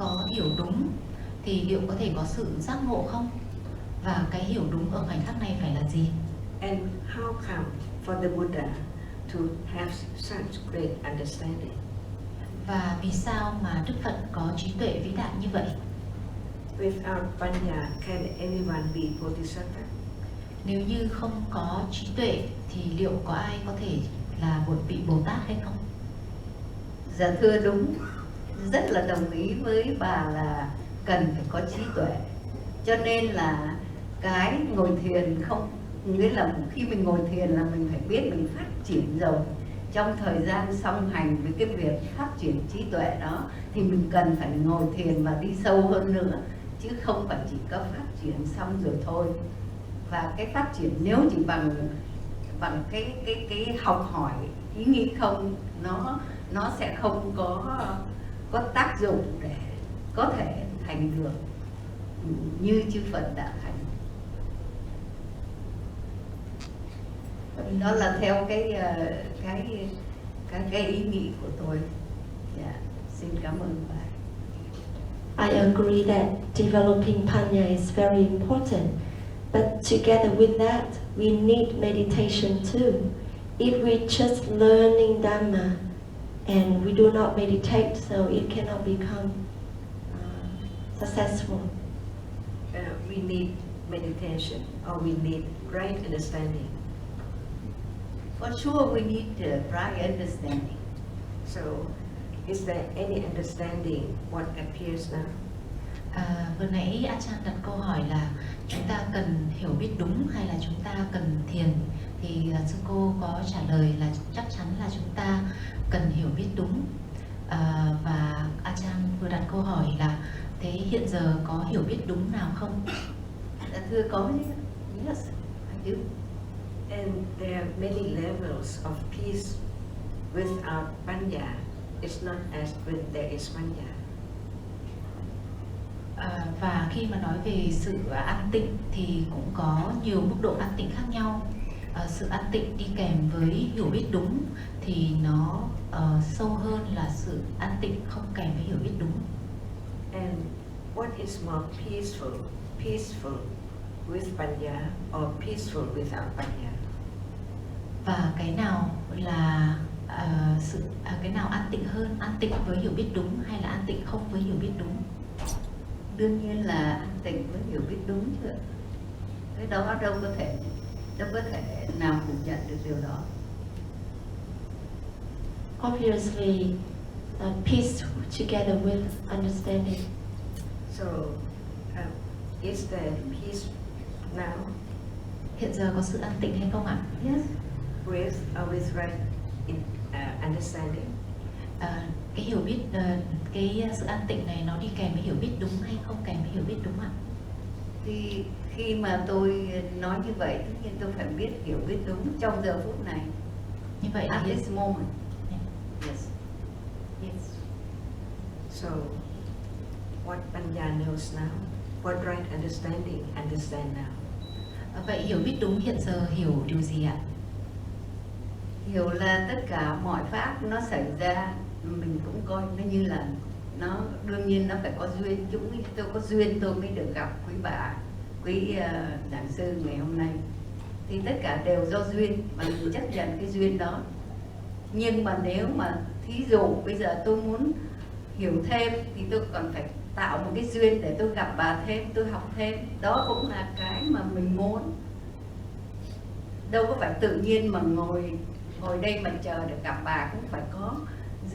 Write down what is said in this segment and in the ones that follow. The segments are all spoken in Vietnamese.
có hiểu đúng thì liệu có thể có sự giác ngộ không? Và cái hiểu đúng ở khoảnh khắc này phải là gì? And how come for the Buddha to have such great understanding? Và vì sao mà Đức Phật có trí tuệ vĩ đại như vậy? Without panya, can anyone be bodhisattva? Nếu như không có trí tuệ thì liệu có ai có thể là một vị Bồ Tát hay không? Dạ thưa đúng, rất là đồng ý với bà là cần phải có trí tuệ. Cho nên là cái ngồi thiền không nghĩa là khi mình ngồi thiền là mình phải biết mình phát triển rồi. Trong thời gian song hành với cái việc phát triển trí tuệ đó thì mình cần phải ngồi thiền và đi sâu hơn nữa, chứ không phải chỉ có phát triển xong rồi thôi. Và cái phát triển nếu chỉ bằng cái học hỏi ý nghĩ không, nó sẽ không có tác dụng để có thể thành được như chư Phật đã thành. Đó là theo cái ý nghĩ của tôi. Yeah. Xin cảm ơn bà. I agree that developing panya is very important, but together with that, we need meditation too. If we just learning Dhamma and we do not meditate, so it cannot become successful. We need meditation, or we need right understanding. For sure we need the right understanding. So, is there any understanding what appears now? Vừa nãy A Chan đặt câu hỏi là chúng ta cần hiểu biết đúng hay là chúng ta cần thiền, thì sư cô có trả lời là chắc chắn là chúng ta cần hiểu biết đúng. Và A Chan vừa đặt câu hỏi là thế hiện giờ có hiểu biết đúng nào không? Thưa có chứ. Yes, I do. And there are many levels of peace without panya. It's not as when there is panya. Và khi mà nói về sự an tịnh thì cũng có nhiều mức độ an tịnh khác nhau. Sự an tịnh đi kèm với hiểu biết đúng thì nó sâu hơn là sự an tịnh không kèm với hiểu biết đúng. And what is more peaceful? Peaceful with panya or peaceful without panya? Và cái nào là cái nào an tịnh hơn, an tịnh với hiểu biết đúng hay là an tịnh không với hiểu biết đúng? Đương nhiên là an tịnh với hiểu biết đúng chứ. Cái đó đâu có thể nào phủ nhận được điều đó. Obviously, peace together with understanding. So, is there peace now? Hiện giờ có sự an tịnh hay không ạ? Yes. With right understanding. Cái hiểu biết, cái sự an tịnh này nó đi kèm với hiểu biết đúng hay không kèm với hiểu biết đúng ạ? Thì khi mà tôi nói như vậy, tất nhiên tôi phải biết hiểu biết đúng trong giờ phút này. Như vậy at là this moment. Yeah. Yes. Yes. So, what panya knows now? What right understand now? Vậy hiểu biết đúng hiện giờ hiểu điều gì ạ? Hiểu là tất cả mọi pháp nó xảy ra, mình cũng coi nó như là nó đương nhiên nó phải có duyên. Tôi có duyên tôi mới được gặp quý giảng sư ngày hôm nay. Thì tất cả đều do duyên và mình chấp nhận cái duyên đó. Nhưng mà nếu mà thí dụ bây giờ tôi muốn hiểu thêm thì tôi còn phải tạo một cái duyên để tôi gặp bà thêm, tôi học thêm. Đó cũng là cái mà mình muốn. Đâu có phải tự nhiên mà ngồi đây mà chờ được gặp bà, cũng phải có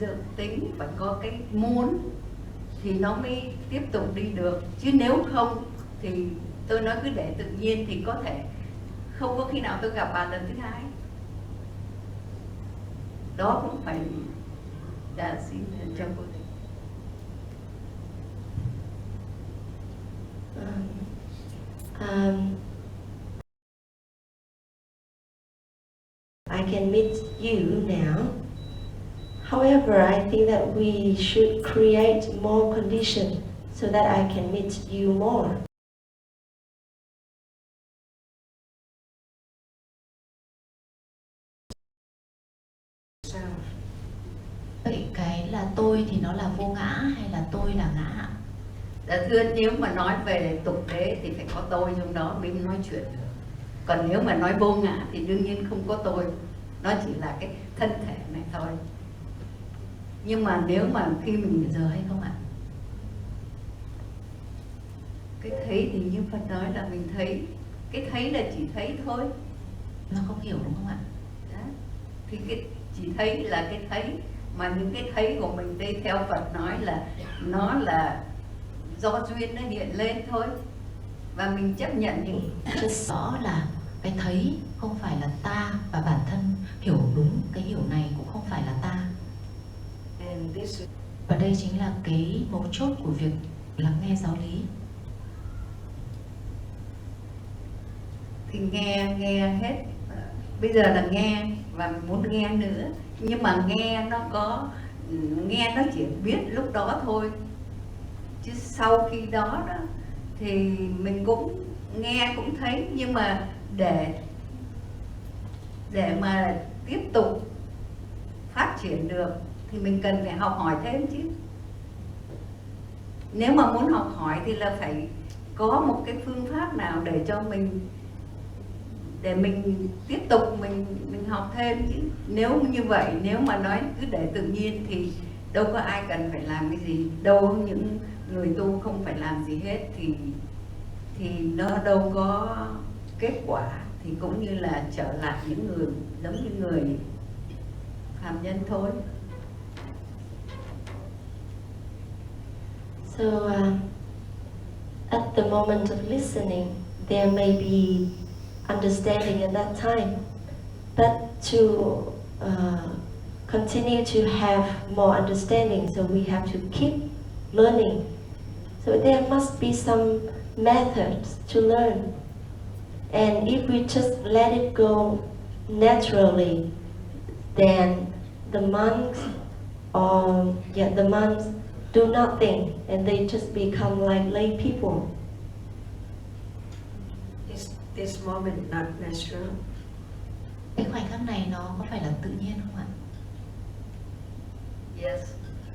dự tính, phải có cái muốn thì nó mới tiếp tục đi được. Chứ nếu không thì tôi nói cứ để tự nhiên thì có thể không có khi nào tôi gặp bà lần thứ hai. Đó cũng phải đã xin cho cô. I can meet you now. However, I think that we should create more conditions so that I can meet you more. Vậy cái là tôi thì nó là vô ngã hay là tôi là ngã ạ? Dạ thưa, nếu mà nói về tục đế thì phải có tôi trong đó mới nói chuyện được. Còn nếu mà nói vô ngã thì đương nhiên không có tôi, nó chỉ là cái thân thể này thôi. Nhưng mà nếu mà khi mình Giờ hay không ạ? cái thấy thì như Phật nói là mình thấy, cái thấy là chỉ thấy thôi. Nó không hiểu đúng không ạ? Đó. Thì cái chỉ thấy là cái thấy, mà những cái thấy của mình đây theo Phật nói là nó là do duyên nó hiện lên thôi, và mình chấp nhận những Rõ là cái thấy không phải là ta, và bản thân hiểu đúng cái hiểu này cũng không phải là ta. And this Và đây chính là cái mấu chốt của việc lắng nghe giáo lý. thì nghe hết. Bây giờ là nghe và muốn nghe nữa, nhưng mà nghe nó chỉ biết lúc đó thôi, chứ sau khi đó thì mình cũng nghe cũng thấy, nhưng mà để mà tiếp tục phát triển được thì mình cần phải học hỏi thêm chứ. Nếu mà muốn học hỏi thì là phải có một cái phương pháp nào để cho mình, để mình tiếp tục mình học thêm chứ. Nếu như vậy, nếu mà nói cứ để tự nhiên thì đâu có ai cần phải làm cái gì đâu. Những người tu không phải làm gì hết thì nó đâu có kết quả, thì cũng như là trở lại những người giống như người phàm nhân thôi. So at the moment of listening, there may be understanding at that time, but to continue to have more understanding, so we have to keep learning. So there must be some methods to learn, and if we just let it go naturally, then the monks do nothing and they just become like lay people. is this moment not natural? Cái khoảnh khắc này nó có phải là tự nhiên không ạ? Yes,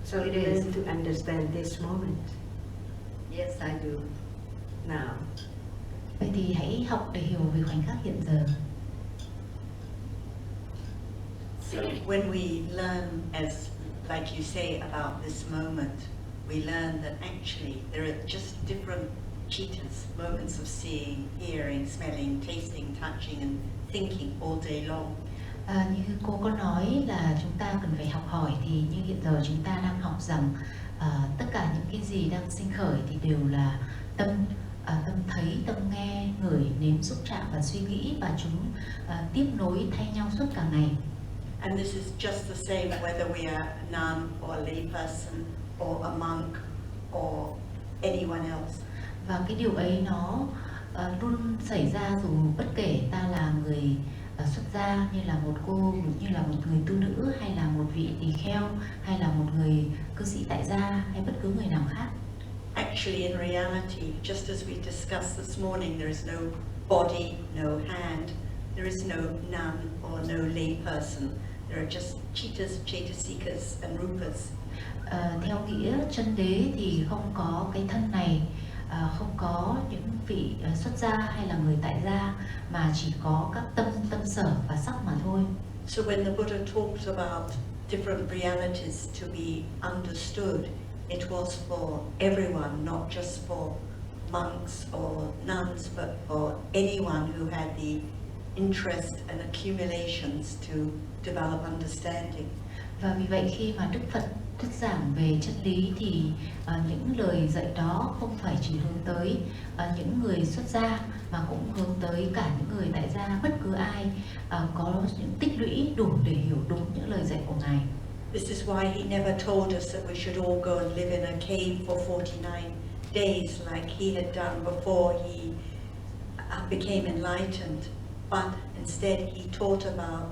So it is. learn to understand this moment Yes, I do. now. Vậy thì hãy học để hiểu về khoảnh khắc hiện giờ. So when we learn, as like you say, about this moment, we learn that actually there are just different citas, moments of seeing, hearing, smelling, tasting, touching and thinking all day long. Như cô có nói là chúng ta cần phải học hỏi, thì như hiện giờ chúng ta đang học rằng tất cả những cái gì đang sinh khởi thì đều là tâm thấy, tâm nghe, ngửi, nếm, xúc chạm và suy nghĩ, và chúng tiếp nối thay nhau suốt cả ngày. And this is just the same whether we are a nun or a lay person or a monk or anyone else. Và cái điều ấy nó luôn xảy ra dù bất kể ta là người xuất gia, như là một cô, như là một người tu nữ, hay là một vị tỳ kheo, hay là một người cư sĩ tại gia, hay bất cứ người nào khác. Actually, in reality, just as we discussed this morning, there is no body, no hand, there is no nun or no lay person. There are just citas, cetasikas and rupas. Theo nghĩa chân đế thì không có cái thân này, không có những vị xuất gia hay là người tại gia, mà chỉ có các tâm sở và sắc mà thôi. So when the Buddha talked about different realities to be understood, it was for everyone, not just for monks or nuns, but for anyone who had the interest and accumulations to develop understanding. Và vì vậy khi mà Đức Phật thuyết giảng về chân lý thì những lời dạy đó không phải chỉ hướng tới những người xuất gia, mà cũng hướng tới cả những người tại gia, bất cứ ai có những tích lũy đủ để hiểu đúng những lời dạy của Ngài. This is why he never told us that we should all go and live in a cave for 49 days like he had done before he became enlightened, but instead he taught about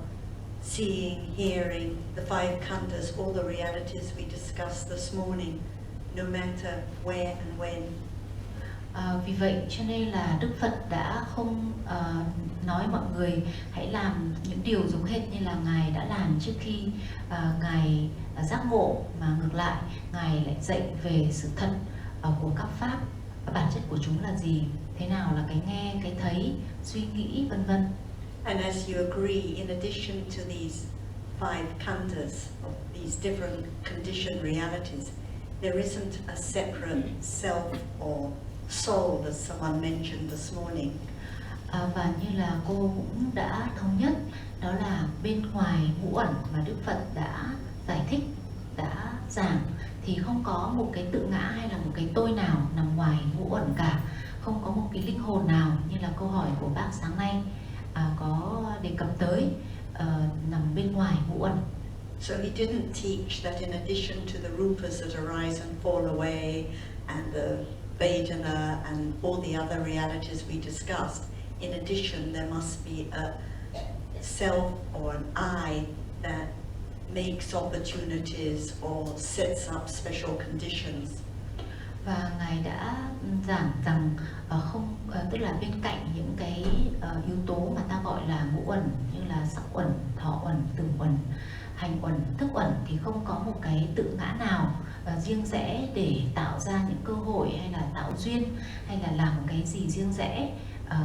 seeing, hearing, the five khandhas, all the realities we discussed this morning, no matter where and when. Vì vậy cho nên là Đức Phật đã không nói mọi người hãy làm những điều giống hệt như là Ngài đã làm trước khi Ngài giác ngộ, mà ngược lại Ngài lại dạy về sự thật của các pháp, bản chất của chúng là gì, thế nào là cái nghe, cái thấy, suy nghĩ, vân vân. And as you agree, in addition to these 5 khandhas, of these different conditioned realities, there isn't a separate self or soul, as someone mentioned this morning. Và như là cô cũng đã thống nhất, đó là bên ngoài ngũ uẩn mà Đức Phật đã giải thích, đã giảng, thì không có một cái tự ngã hay là một cái tôi nào nằm ngoài ngũ uẩn cả, không có một cái linh hồn nào như là câu hỏi của bác sáng nay có đề cập tới, nằm bên ngoài ngũ uẩn. So he didn't teach that in addition to the rupas that arise and fall away, and the Vedana and all the other realities we discussed, in addition there must be a self or an I that makes opportunities or sets up special conditions. Và Ngài đã giảng rằng tức là bên cạnh những cái yếu tố mà ta gọi là ngũ uẩn như là sắc uẩn, thọ uẩn, tưởng uẩn, hành uẩn, thức uẩn, thì không có một cái tự ngã nào riêng rẽ để tạo ra những cơ hội hay là tạo duyên hay là làm một cái gì riêng rẽ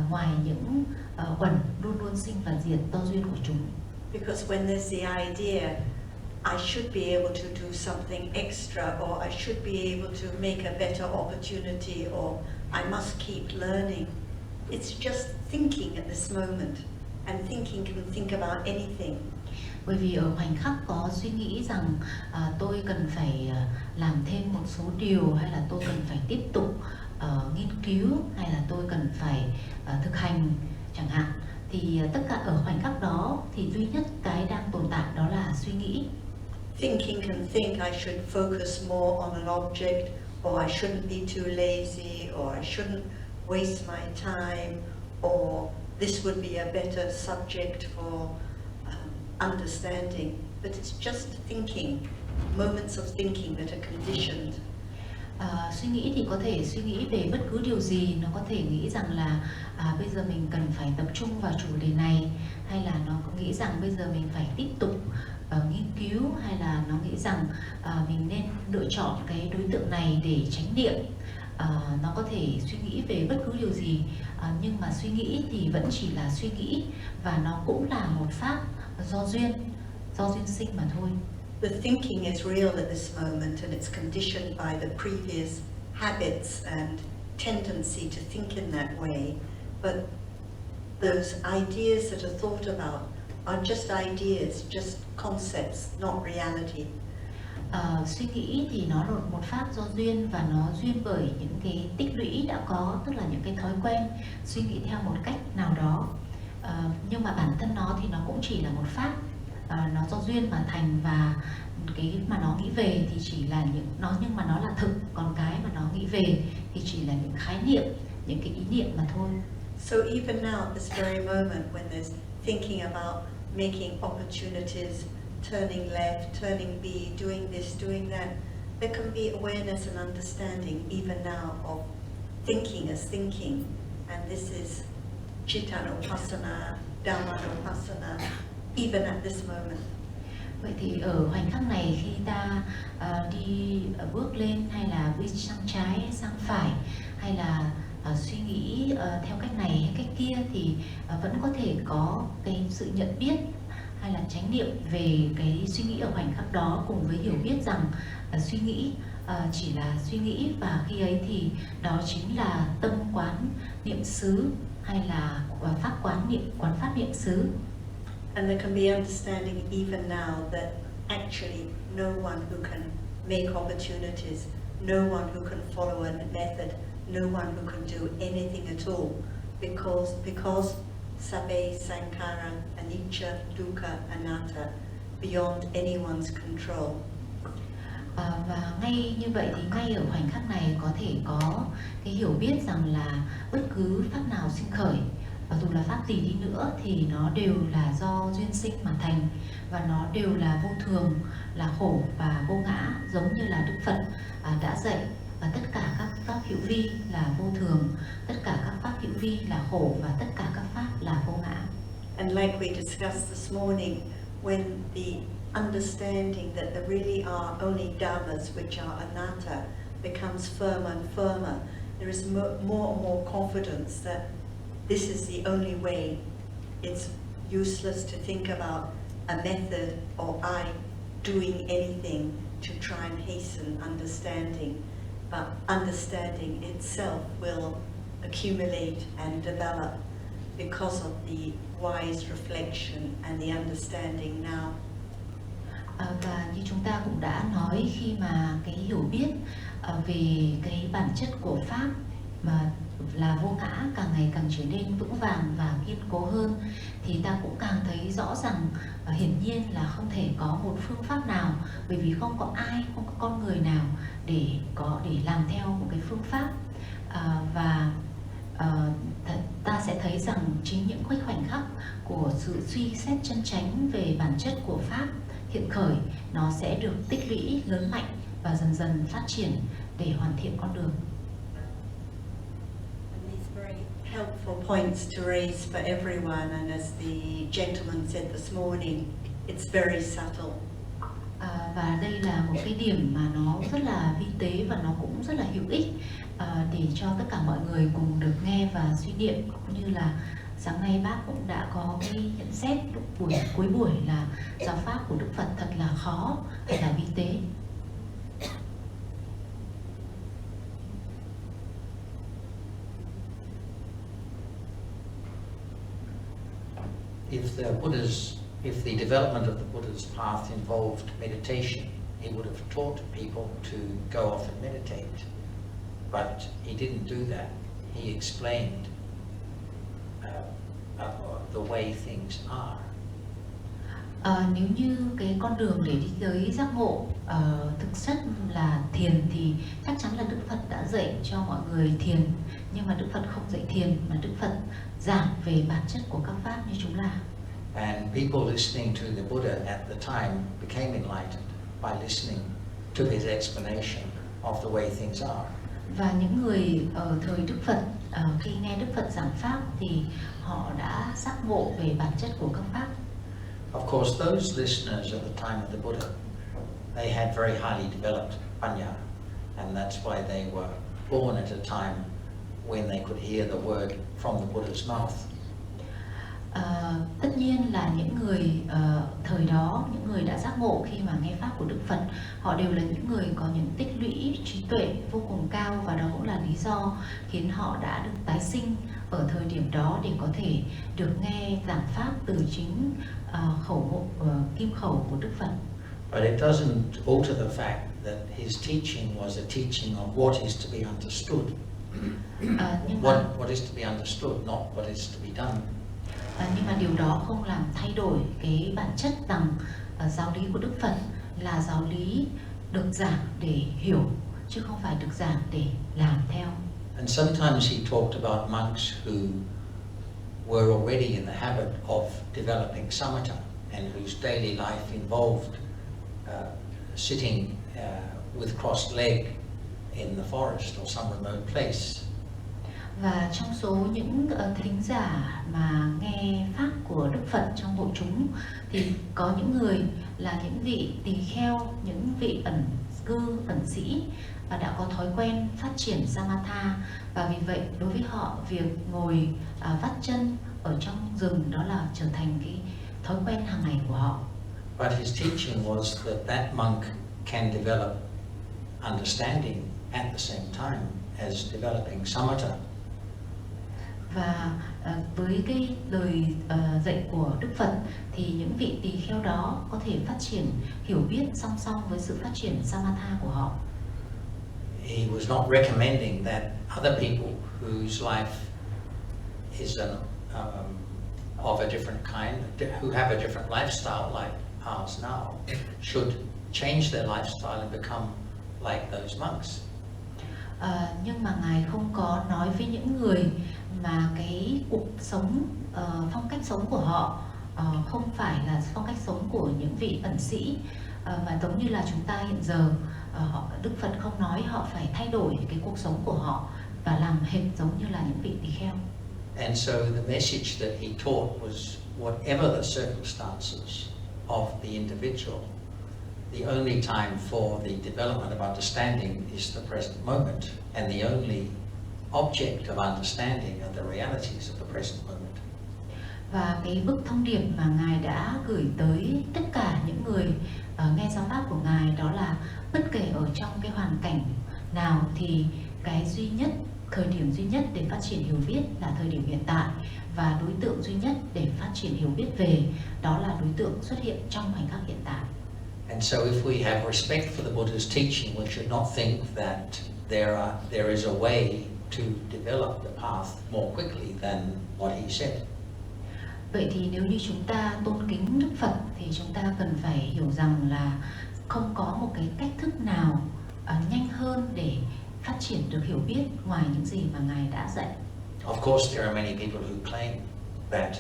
ngoài những uẩn luôn luôn sinh và diệt do duyên của chúng. Because when there's the idea, I should be able to do something extra, or I should be able to make a better opportunity, or I must keep learning. It's just thinking at this moment, and thinking can think about anything. Bởi vì ở khoảnh khắc có suy nghĩ rằng tôi cần phải làm thêm một số điều, hay là tôi cần phải tiếp tục nghiên cứu, hay là tôi cần phải thực hành chẳng hạn, thì tất cả ở khoảnh khắc đó thì duy nhất cái đang tồn tại đó là suy nghĩ. Thinking can think I should focus more on an object, or I shouldn't be too lazy, or I shouldn't waste my time, or this would be a better subject for understanding. But it's just thinking, moments of thinking that are conditioned. Suy nghĩ thì có thể suy nghĩ về bất cứ điều gì, nó có thể nghĩ rằng là bây giờ mình cần phải tập trung vào chủ đề này, hay là nó nghĩ rằng bây giờ mình phải tiếp tục nghiên cứu, hay là nó nghĩ rằng mình nên lựa chọn cái đối tượng này để chánh niệm. Nó có thể suy nghĩ về bất cứ điều gì, nhưng mà suy nghĩ thì vẫn chỉ là suy nghĩ, và nó cũng là một pháp do duyên sinh mà thôi. The thinking is real at this moment, and it's conditioned by the previous habits and tendency to think in that way. But those ideas that are thought about are just ideas, just concepts, not reality. Suy nghĩ thì nó là một pháp do duyên, và nó duyên bởi những cái tích lũy đã có, tức là những cái thói quen suy nghĩ theo một cách nào đó. Nhưng mà bản thân nó thì nó cũng chỉ là một pháp, nó do duyên mà thành, và cái mà nó nghĩ về thì chỉ là nhưng mà nó là thực, còn cái mà nó nghĩ về thì chỉ là những khái niệm, những cái ý niệm mà thôi. So even now, at this very moment, when there's thinking about making opportunities, turning left, turning B, doing this, doing that, there can be awareness and understanding even now of thinking as thinking. And this is Citta-nupassana, Dhamma-nupassana, even at this moment. Vậy thì ở khoảnh khắc này, khi ta đi bước lên, hay là đi sang trái, sang phải, hay là suy nghĩ theo cách này hay cách kia, thì vẫn có thể có cái sự nhận biết hay là chánh niệm về cái suy nghĩ ở khoảnh khắc đó, cùng với hiểu biết rằng suy nghĩ chỉ là suy nghĩ, và khi ấy thì đó chính là tâm quán niệm xứ, hay là pháp quán pháp niệm xứ. And there can be understanding even now that actually no one who can make opportunities, no one who can follow a method, no one who can do anything at all, because sabbe sankhara anicca dukkha anatta, beyond anyone's control. Và ngay như vậy thì ngay ở khoảnh khắc này có thể có cái hiểu biết rằng là bất cứ pháp nào sinh khởi, dù là pháp gì đi nữa, thì nó đều là do duyên sinh mà thành, và nó đều là vô thường, là khổ và vô ngã, giống như là Đức Phật đã dạy. Tất cả các pháp hữu vi là vô thường, tất cả các pháp hữu vi là khổ, và tất cả các pháp là vô ngã. And like we discussed this morning, when the understanding that there really are only dhammas which are anatta becomes firmer and firmer. There is more and more confidence that this is the only way. It's useless to think about a method or I doing anything to try and hasten understanding, but understanding itself will accumulate and develop because of the wise reflection and the understanding now. Và như chúng ta cũng đã nói, khi mà cái hiểu biết về cái bản chất của Pháp mà là vô ngã càng ngày càng trở nên vững vàng và kiên cố hơn, thì ta cũng càng thấy rõ rằng hiển nhiên là không thể có một phương pháp nào, bởi vì không có ai, không có con người nào để làm theo một cái phương pháp. Ta sẽ thấy rằng chính những khoảnh khắc của sự suy xét chân chánh về bản chất của Pháp hiện khởi, nó sẽ được tích lũy lớn mạnh và dần dần phát triển để hoàn thiện con đường. Helpful points to raise for everyone, and as the gentleman said this morning, it's very subtle. Và đây là một cái điểm mà nó rất là vi tế và nó cũng rất là hữu ích để cho tất cả mọi người cùng được nghe và suy niệm, cũng như là sáng nay bác cũng đã có cái nhận xét lúc cuối buổi là giáo pháp của Đức Phật thật là khó hay là vi tế. If the development of the Buddha's path involved meditation, he would have taught people to go off and meditate. But he didn't do that. He explained the way things are. Nếu như cái con đường để đi tới giác ngộ thực chất là thiền, thì chắc chắn là Đức Phật đã dạy cho mọi người thiền, nhưng mà Đức Phật không dạy thiền, mà Đức Phật giảng về bản chất của các pháp như chúng là. And people listening to the Buddha at the time became enlightened by listening to his explanation of the way things are. Và những người ở thời Đức Phật khi nghe Đức Phật giảng pháp thì họ đã giác ngộ về bản chất của các pháp. Of course, those listeners at the time of the Buddha, they had very highly developed panya, and that's why they were born at a time when they could hear the word from the Buddha's mouth. Tất nhiên là những người thời đó, những người đã giác ngộ khi mà nghe pháp của Đức Phật, họ đều là những người có những tích lũy trí tuệ vô cùng cao, và đó cũng là lý do khiến họ đã được tái sinh ở thời điểm đó để có thể được nghe giảng pháp từ chính kim khẩu của Đức Phật. But it doesn't alter the fact that his teaching was a teaching of what is to be understood. What is to be understood, not what is to be done. Nhưng mà điều đó không làm thay đổi cái bản chất rằng giáo lý của Đức Phật là giáo lý được giảng để hiểu, chứ không phải được giảng để làm theo. And sometimes he talked about monks who were already in the habit of developing samatha and whose daily life involved sitting with crossed leg in the forest or some remote place. Và trong số những thính giả mà nghe pháp của Đức Phật trong hội chúng thì có những người là những vị tỳ kheo, những vị ẩn cư, ẩn sĩ và đã có thói quen phát triển samatha, và vì vậy đối với họ việc ngồi vắt chân ở trong rừng đó là trở thành cái thói quen hàng ngày của họ. But his teaching was that monk can develop understanding at the same time as developing samatha. Và với cái lời dạy của Đức Phật thì những vị tỳ kheo đó có thể phát triển hiểu biết song song với sự phát triển samatha của họ. He was not recommending that other people whose life is of a different kind, who have a different lifestyle like ours now, should change their lifestyle and become like those monks. Nhưng mà Ngài không có nói với những người mà cái cuộc sống, phong cách sống của họ không phải là phong cách sống của những vị ẩn sĩ, mà giống như là chúng ta hiện giờ, Đức Phật không nói họ phải thay đổi cái cuộc sống của họ và làm hệt giống như là những vị tỳ kheo. And so the message that he taught was whatever the circumstances, of the individual. The only time for the development of understanding is the present moment, and the only object of understanding are the realities of the present moment. Và cái bức thông điệp mà Ngài đã gửi tới tất cả những người nghe giáo pháp của Ngài đó là bất kể ở trong cái hoàn cảnh nào thì cái duy nhất, thời điểm duy nhất để phát triển hiểu biết là thời điểm hiện tại, và đối tượng duy nhất để phát triển hiểu biết về đó là đối tượng xuất hiện trong khoảnh khắc hiện tại. And so if we have respect for the Buddha's teaching, we should not think that there is a way to develop the path more quickly than what he said. Vậy thì nếu như chúng ta tôn kính Đức Phật thì chúng ta cần phải hiểu rằng là không có một cái cách thức nào nhanh hơn để phát triển được hiểu biết ngoài những gì mà Ngài đã dạy. Of course, there are many people who claim that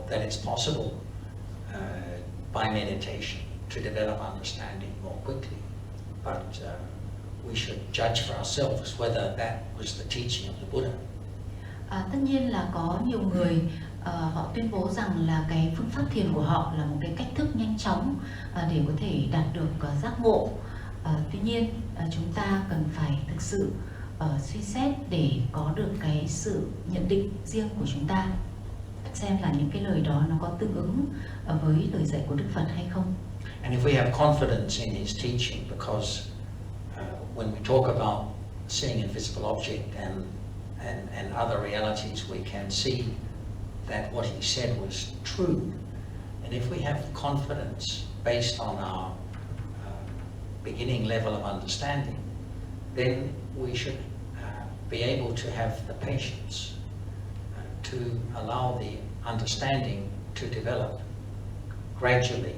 it's possible by meditation to develop understanding more quickly, but we should judge for ourselves whether that was the teaching of the Buddha. Tất nhiên là có nhiều người họ tuyên bố rằng là cái phương pháp thiền của họ là một cái cách thức nhanh chóng để có thể đạt được giác ngộ. Tuy nhiên chúng ta cần phải thực sự suy xét để có được cái sự nhận định riêng của chúng ta, xem là những cái lời đó nó có tương ứng với lời dạy của Đức Phật hay không. And if we have confidence in his teaching, because when we talk about seeing invisible object and other realities, we can see that what he said was true. And if we have confidence based on our beginning level of understanding, then we should be able to have the patience to allow the understanding to develop gradually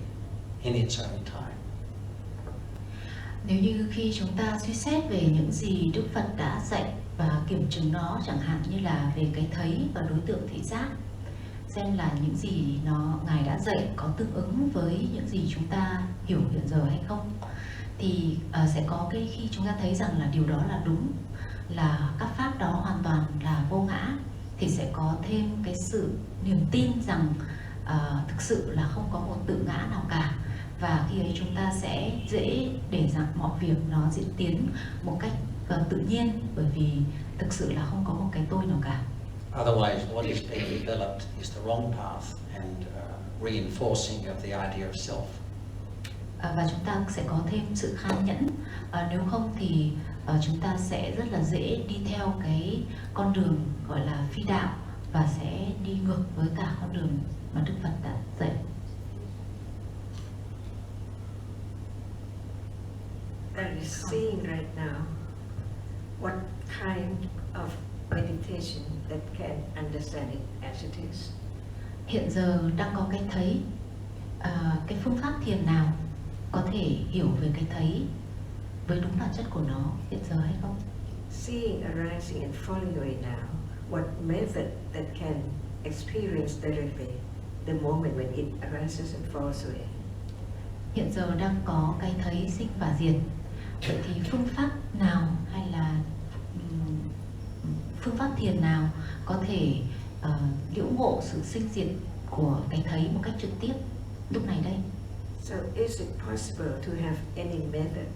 in its own time. Nếu như khi chúng ta suy xét về những gì Đức Phật đã dạy và kiểm chứng nó, chẳng hạn như là về cái thấy và đối tượng thị giác, xem là những gì Ngài đã dạy có tương ứng với những gì chúng ta hiểu hiện giờ hay không, thì sẽ có cái khi chúng ta thấy rằng là điều đó là đúng, là các pháp đó hoàn toàn là vô ngã, thì sẽ có thêm cái sự niềm tin rằng thực sự là không có một tự ngã nào cả, và khi ấy chúng ta sẽ dễ để rằng mọi việc nó diễn tiến một cách tự nhiên, bởi vì thực sự là không có một cái tôi nào cả. Otherwise, what is being developed is the wrong path and reinforcing of the idea of self. Và chúng ta sẽ có thêm sự khan nhẫn, nếu không thì chúng ta sẽ rất là dễ đi theo cái con đường gọi là phi đạo và sẽ đi ngược với cả con đường mà Đức Phật đã dạy. That is seeing right now. What kind of meditation that can understand it as it is? Hiện giờ đang có cái thấy, cái phương pháp thiền nào có thể hiểu về cái thấy với đúng bản chất của nó hiện giờ hay không? Seeing arising and falling away now, what method that can experience directly the moment when it arises and falls away? Hiện giờ đang có cái thấy sinh và diệt. Vậy thì phương pháp nào hay là phương pháp thiền nào có thể liễu ngộ sự sinh diệt của cái thấy một cách trực tiếp lúc này đây? So is it possible to have any method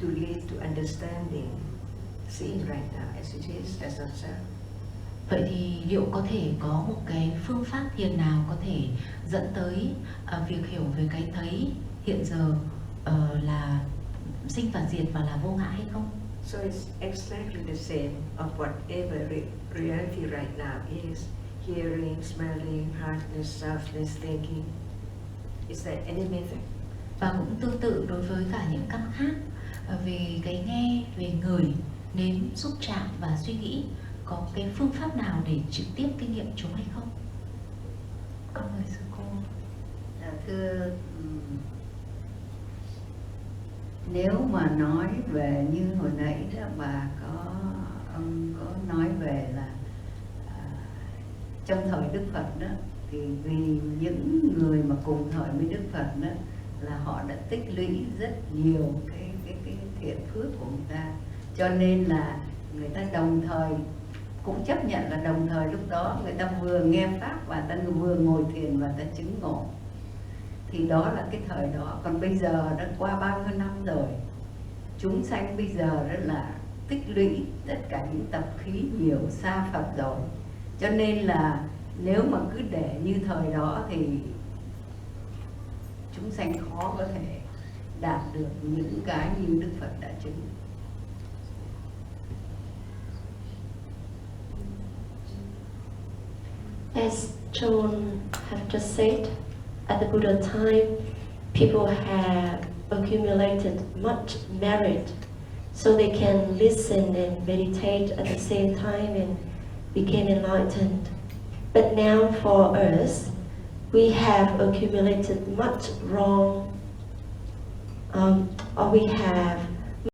to lead to understanding seeing right now as it is, as ourselves? Vậy thì liệu có thể có một cái phương pháp thiền nào có thể dẫn tới việc hiểu về cái thấy hiện giờ là sinh và diệt và là vô ngã hay không? So it's exactly the same of whatever reality right now is: hearing, smelling, hardness, softness, thinking. Is there any method? Và cũng tương tự đối với cả những căn khác, về cái nghe, về ngửi, nếm, xúc chạm và suy nghĩ, có cái phương pháp nào để trực tiếp kinh nghiệm chúng hay không? Con mời sư cô. Thưa, nếu mà nói về như hồi nãy đó ông có nói về là trong thời Đức Phật đó, thì vì những người mà cùng thời với Đức Phật đó là họ đã tích lũy rất nhiều cái thiện phước của người ta, cho nên là người ta đồng thời cũng chấp nhận là đồng thời lúc đó người ta vừa nghe pháp và ta vừa ngồi thiền và ta chứng ngộ. Thì đó là cái thời đó. Còn bây giờ đã qua bao nhiêu năm rồi, chúng sanh bây giờ rất là tích lũy tất cả những tập khí nhiều xa Phật rồi, cho nên là nếu mà cứ để như thời đó thì chúng sanh khó có thể đạt được những cái như Đức Phật đã chứng. As John have just said, at the Buddha time, people have accumulated much merit, so they can listen and meditate at the same time and became enlightened. But now for us, we have accumulated much wrong, or we have